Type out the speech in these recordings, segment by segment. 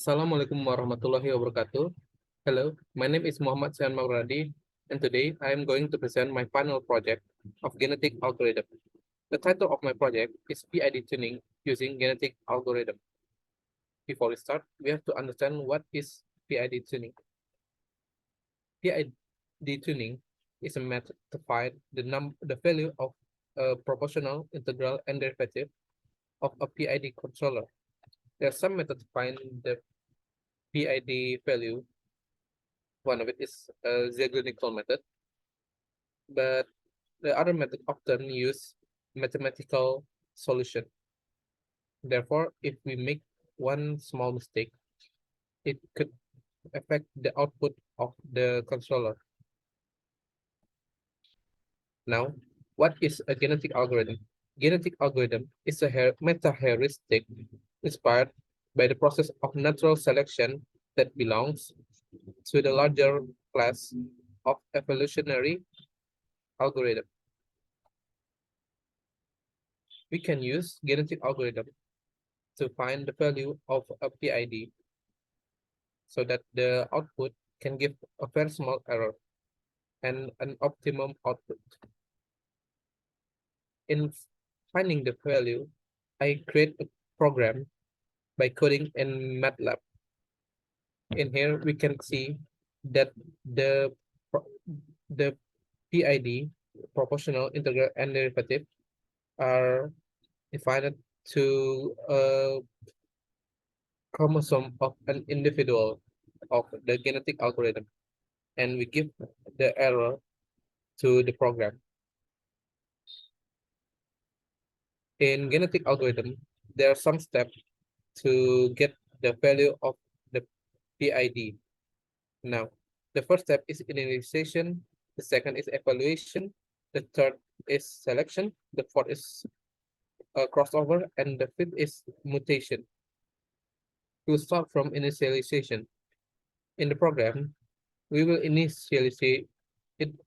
Assalamualaikum warahmatullahi wabarakatuh. Hello, my name is Muhammad Sian Mauradi, and today I am going to present my final project of genetic algorithm. The title of my project is PID tuning using genetic algorithm. Before we start, we have to understand what is PID tuning. PID tuning is a method to find the value of a proportional, integral, and derivative of a PID controller. There are some methods to find the PID value. One of it is a Ziegler-Nichols method, but the other method often use mathematical solution. Therefore, if we make one small mistake, it could affect the output of the controller. Now, what is a genetic algorithm? Genetic algorithm is a meta-heuristic inspired by the process of natural selection that belongs to the larger class of evolutionary algorithm. We can use genetic algorithm to find the value of a PID so that the output can give a very small error and an optimum output. In finding the value, I create a program by coding in MATLAB. In here, we can see that the the PID, proportional, integral, and derivative, are defined to a chromosome of an individual of the genetic algorithm, and we give the error to the program. In genetic algorithm, there are some steps to get the value of the PID. Now, the first step is initialization, the second is evaluation, the third is selection, the fourth is crossover, and the fifth is mutation. We'll start from initialization. In the program, we will initialize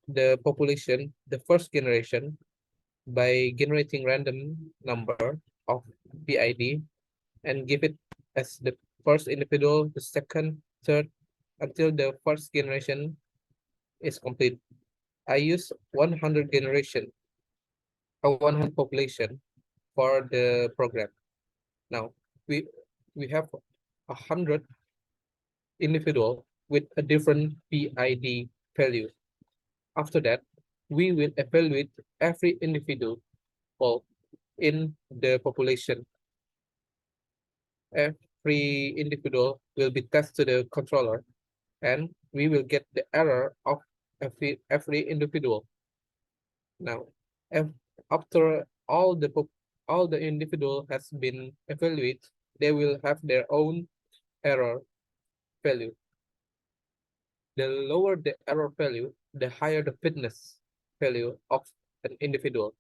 the population, the first generation, by generating random number of PID and give it as the first individual, the second, third, until the first generation is complete. I use 100 generation, or 100 population for the program. Now, we we have 100 individual with a different PID value. After that, we will evaluate every individual in the population. Every individual will be tested to the controller, and we will get the error of every individual. Now, if after all the individual has been evaluated, they will have their own error value. The lower the error value, the higher the fitness value of an individual.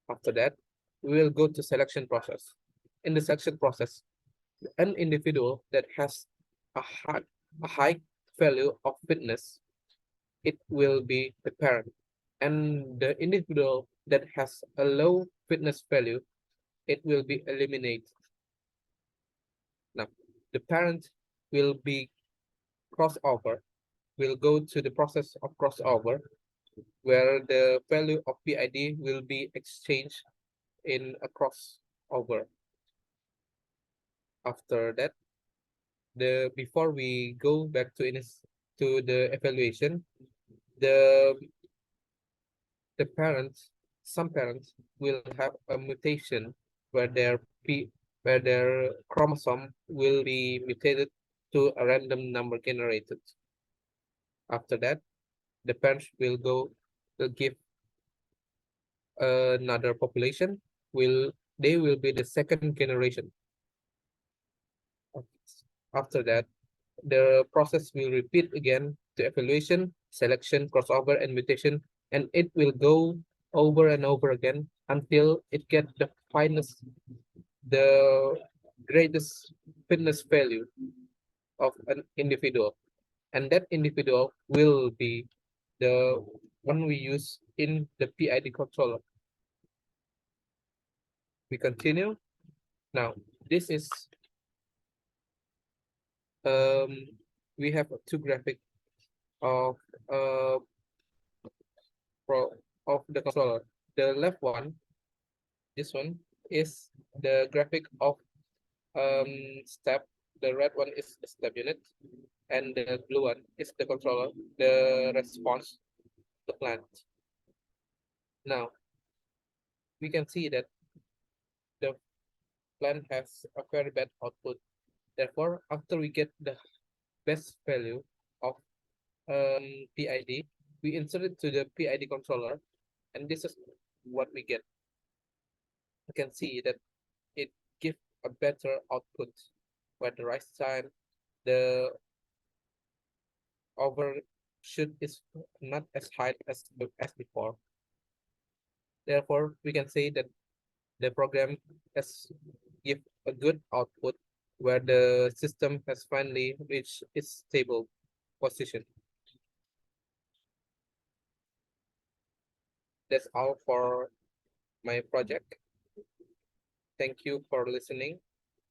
After that, we will go to selection process. In the selection process, an individual that has a high value of fitness, it will be the parent. And the individual that has a low fitness value, it will be eliminated. Now, the parent will be crossover, will go to the process of crossover, where the value of PID will be exchanged in a crossover. After that, before we go back to the evaluation, the some parents will have a mutation where their chromosome will be mutated to a random number generated. After that, the parents will give another population. They will be the second generation. After that, the process will repeat again to evaluation, selection, crossover, and mutation, and it will go over and over again until it gets the greatest fitness value of an individual. And that individual will be the one we use in the PID controller. We continue. Now, this is um, we have two graphic of uh of the controller. The left one, this one, is the graphic of step. The red one is the step unit, and the blue one is the controller, the response to the plant. Now we can see that the plant has a very bad output. Therefore, after we get the best value of PID, we insert it to the PID controller, and this is what we get. You can see that it gives a better output where the rise time, the overshoot is not as high as before. Therefore, we can say that the program has give a good output where the system has finally reached its stable position. That's all for my project. Thank you for listening.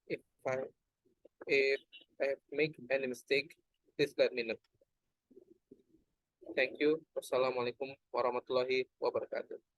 If I if I make any mistake, please let me know. Thank you. Wassalamualaikum warahmatullahi wabarakatuh.